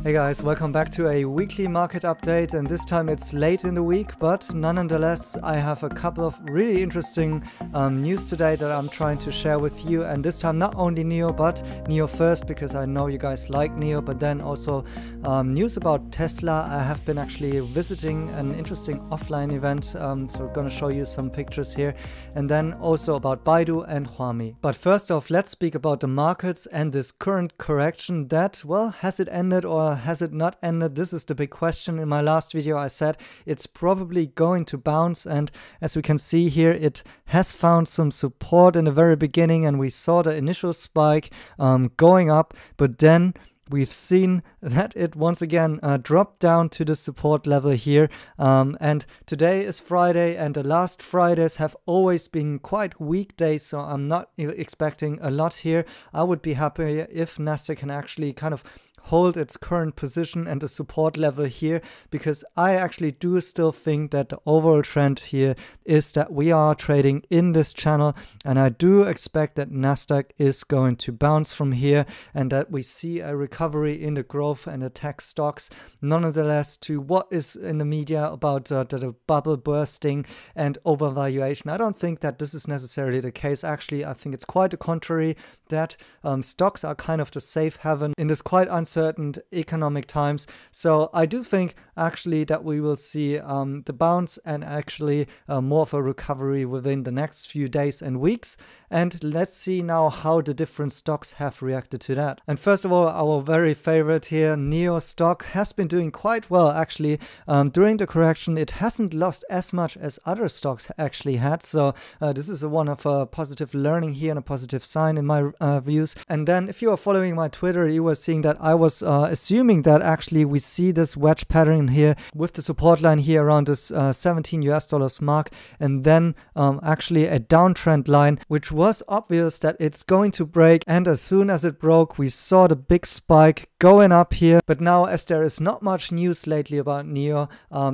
Hey guys, welcome back to a weekly market update, and this time it's late in the week, but nonetheless I have a couple of really interesting news today that I'm trying to share with you, and this time not only NIO but NIO first, because I know you guys like NIO, but then also news about Tesla. I have been actually visiting an interesting offline event, so I'm going to show you some pictures here, and then also about Baidu and Huami. But first off, let's speak about the markets and this current correction that, well, has it ended or has it not ended? This is the big question. In my last video I said it's probably going to bounce, and as we can see here, it has found some support in the very beginning, and we saw the initial spike going up, but then we've seen that it once again dropped down to the support level here, and today is Friday, and the last Fridays have always been quite weak days, so I'm not expecting a lot here. I would be happy if NASDAQ can actually kind of hold its current position and the support level here, because I actually do still think that the overall trend here is that we are trading in this channel, and I do expect that NASDAQ is going to bounce from here and that we see a recovery in the growth and the tech stocks. Nonetheless, to what is in the media about the bubble bursting and overvaluation, I don't think that this is necessarily the case. Actually, I think it's quite the contrary, that stocks are kind of the safe haven in this quite uncertain economic times. So I do think actually that we will see the bounce and actually more of a recovery within the next few days and weeks. And let's see now how the different stocks have reacted to that. And first of all, our very favorite here, NIO Stock, has been doing quite well actually. During the correction, it hasn't lost as much as other stocks actually had. So this is one of a positive learning here and a positive sign in my views. And then if you are following my Twitter, you were seeing that I was assuming that actually we see this wedge pattern here with the support line here around this $17 mark, and then actually a downtrend line, which was obvious that it's going to break. And as soon as it broke, we saw the big spike going up here. But now, as there is not much news lately about NIO,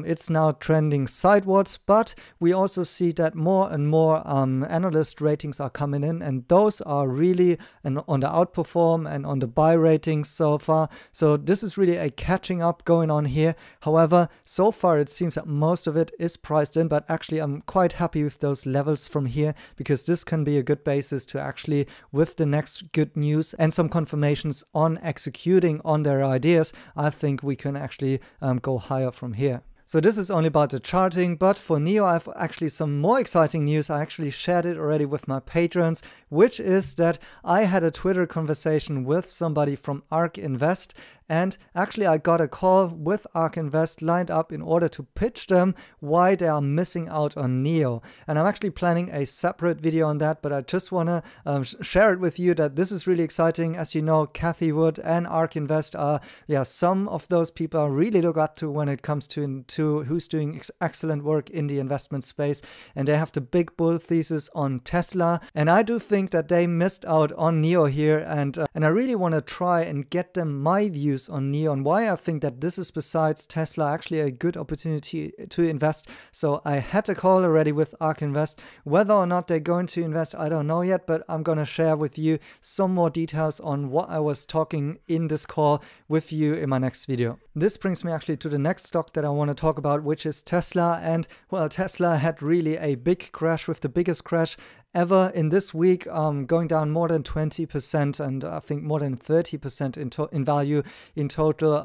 it's now trending sideways, but we also see that more and more analyst ratings are coming in, and those are really on the outperform and on the buy ratings so far. So this is really a catching up going on here. However, so far it seems that most of it is priced in, but actually I'm quite happy with those levels from here, because this can be a good basis to actually, with the next good news and some confirmations on executing on their ideas, I think we can actually go higher from here. So this is only about the charting, but for NIO I have actually some more exciting news. I actually shared it already with my patrons, which is that I had a Twitter conversation with somebody from ARK Invest, and actually I got a call with ARK Invest lined up in order to pitch them why they are missing out on NIO. And I'm actually planning a separate video on that, but I just want to share it with you that this is really exciting. As you know, Kathy Wood and ARK Invest are some of those people I really look up to when it comes to who's doing excellent work in the investment space, and they have the big bull thesis on Tesla, and I do think that they missed out on NIO here, and I really want to try and get them my views on NIO and why I think that this is, besides Tesla, actually a good opportunity to invest. So I had a call already with ARK Invest. Whether or not they're going to invest, I don't know yet, but I'm going to share with you some more details on what I was talking in this call with you in my next video. This brings me actually to the next stock that I want to talk about, which is Tesla. And well, Tesla had really a big crash, with the biggest crash ever in this week, going down more than 20%, and I think more than 30% in value in total,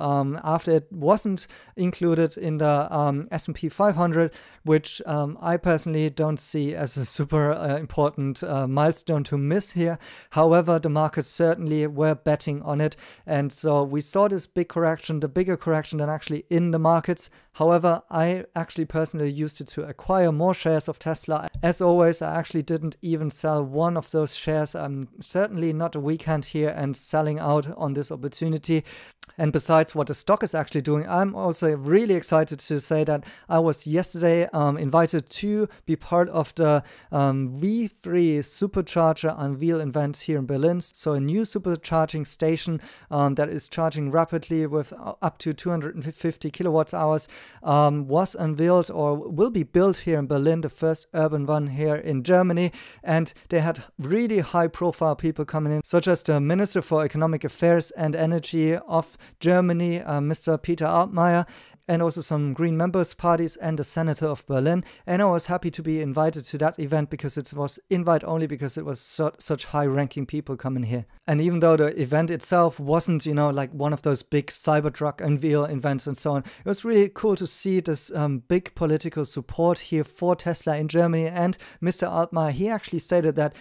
after it wasn't included in the S&P 500, which I personally don't see as a super important milestone to miss here. However, the markets certainly were betting on it, and so we saw this big correction, the bigger correction than actually in the markets. However, I actually personally used it to acquire more shares of Tesla. As always, I actually didn't even sell one of those shares. I'm certainly not a weak hand here and selling out on this opportunity. And besides what the stock is actually doing, I'm also really excited to say that I was yesterday invited to be part of the V3 Supercharger unveil event here in Berlin. So a new supercharging station that is charging rapidly with up to 250 kilowatts hours was unveiled or will be built here in Berlin, the first urban one here in Germany. and they had really high profile people coming in, such as the Minister for Economic Affairs and Energy of Germany, Mr. Peter Altmaier, and also some Green members parties and the Senator of Berlin. And I was happy to be invited to that event because it was invite only, because it was such high-ranking people coming here. And even though the event itself wasn't, like one of those big Cybertruck unveil events and so on, it was really cool to see this big political support here for Tesla in Germany. And Mr. Altmaier, he actually stated that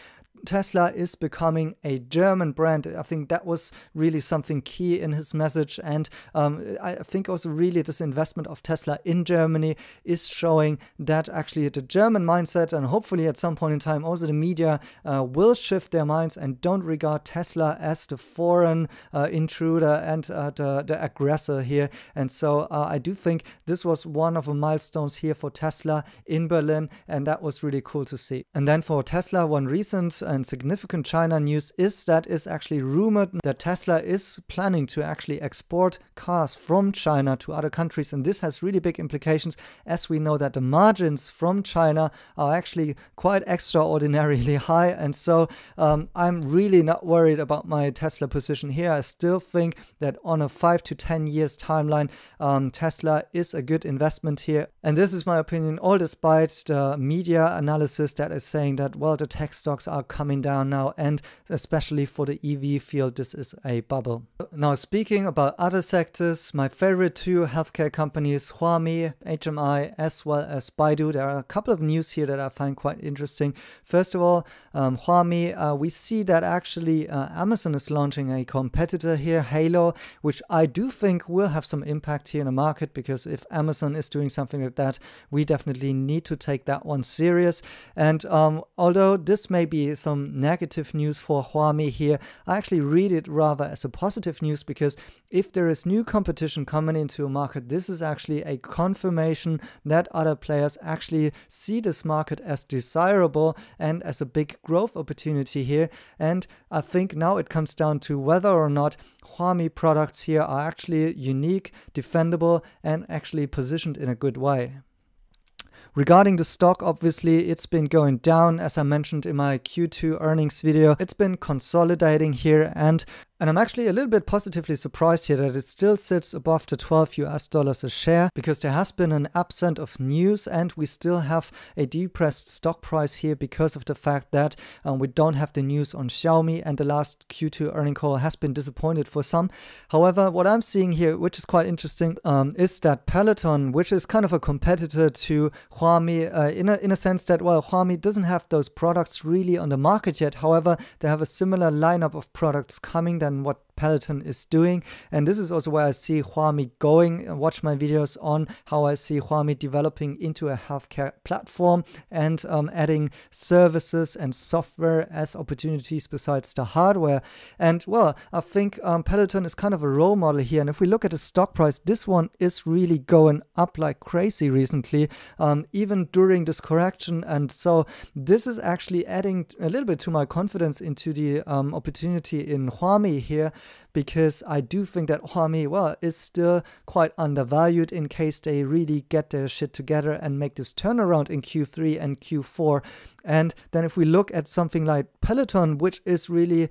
Tesla is becoming a German brand. I think that was really something key in his message. And I think also really this investment of Tesla in Germany is showing that actually the German mindset, and hopefully at some point in time also the media will shift their minds and don't regard Tesla as the foreign intruder and the aggressor here. And so I do think this was one of the milestones here for Tesla in Berlin, and that was really cool to see. And then for Tesla, one recent and significant China news is that it's actually rumored that Tesla is planning to actually export cars from China to other countries, and this has really big implications, as we know that the margins from China are actually quite extraordinarily high. And so I'm really not worried about my Tesla position here. I still think that on a 5 to 10 years timeline, Tesla is a good investment here. And this is my opinion, all despite the media analysis that is saying that, well, the tech stocks are coming down now, and especially for the EV field, this is a bubble. Now, speaking about other sectors, my favorite two healthcare companies, Huami, HMI, as well as Baidu. There are a couple of news here that I find quite interesting. First of all, Huami, we see that actually Amazon is launching a competitor here, Halo, which I do think will have some impact here in the market, because if Amazon is doing something like that, we definitely need to take that one serious. And although this may be some negative news for Huami here, I actually read it rather as a positive news, because if there is new competition coming into a market, this is actually a confirmation that other players actually see this market as desirable and as a big growth opportunity here. And I think now it comes down to whether or not Huami products here are actually unique, defendable, and actually positioned in a good way. Regarding the stock, obviously, it's been going down, as I mentioned in my Q2 earnings video. It's been consolidating here, and I'm actually a little bit positively surprised here that it still sits above the $12 a share, because there has been an absence of news and we still have a depressed stock price here because of the fact that we don't have the news on Xiaomi, and the last Q2 earning call has been disappointed for some. However, what I'm seeing here, which is quite interesting, is that Peloton, which is kind of a competitor to Huami, in a sense that, well, Huami doesn't have those products really on the market yet. However, they have a similar lineup of products coming than what Peloton is doing, and this is also where I see Huami going. Watch my videos on how I see Huami developing into a healthcare platform and adding services and software as opportunities besides the hardware. And well, I think Peloton is kind of a role model here, and if we look at the stock price, this one is really going up like crazy recently, even during this correction. And so this is actually adding a little bit to my confidence into the opportunity in Huami here, because I do think that Huami, well, is still quite undervalued in case they really get their shit together and make this turnaround in Q3 and Q4. And then if we look at something like Peloton, which is really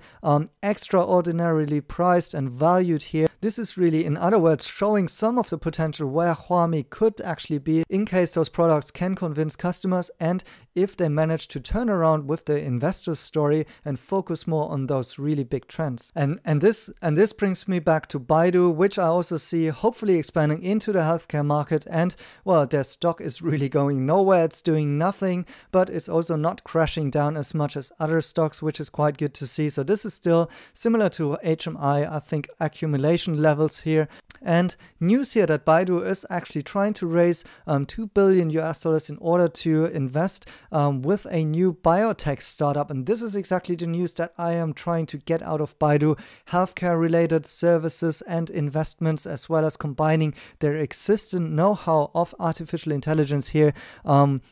extraordinarily priced and valued here, this is really, in other words, showing some of the potential where Huami could actually be in case those products can convince customers, and if they manage to turn around with the investor story and focus more on those really big trends. And this brings me back to Baidu, which I also see hopefully expanding into the healthcare market. And well, their stock is really going nowhere. It's doing nothing, but it's also not crashing down as much as other stocks, which is quite good to see. So this is still similar to HMI, I think, accumulation levels here. And news here that Baidu is actually trying to raise $2 billion in order to invest with a new biotech startup. And this is exactly the news that I am trying to get out of Baidu: healthcare related services and investments, as well as combining their existing know-how of artificial intelligence here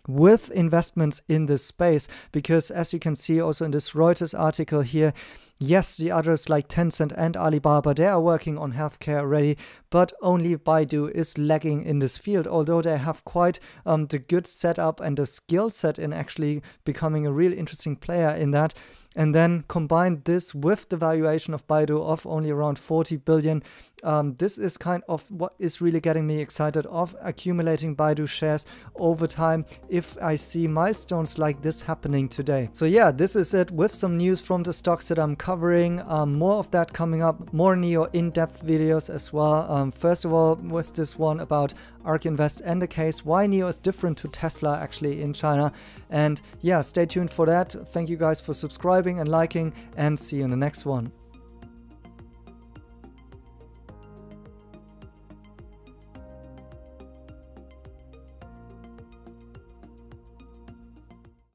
with investments in this space. Because as you can see also in this Reuters article here, Yes, the others like Tencent and Alibaba, they are working on healthcare already, but only Baidu is lagging in this field, although they have quite the good setup and the skill set in actually becoming a real interesting player in that. And then combine this with the valuation of Baidu of only around 40 billion. This is kind of what is really getting me excited of accumulating Baidu shares over time if I see milestones like this happening today. So yeah, this is it with some news from the stocks that I'm covering. More of that coming up, more NIO in-depth videos as well. First of all, with this one about ARK Invest and the case why NIO is different to Tesla actually in China. And yeah, stay tuned for that. Thank you guys for subscribing and liking, and see you in the next one.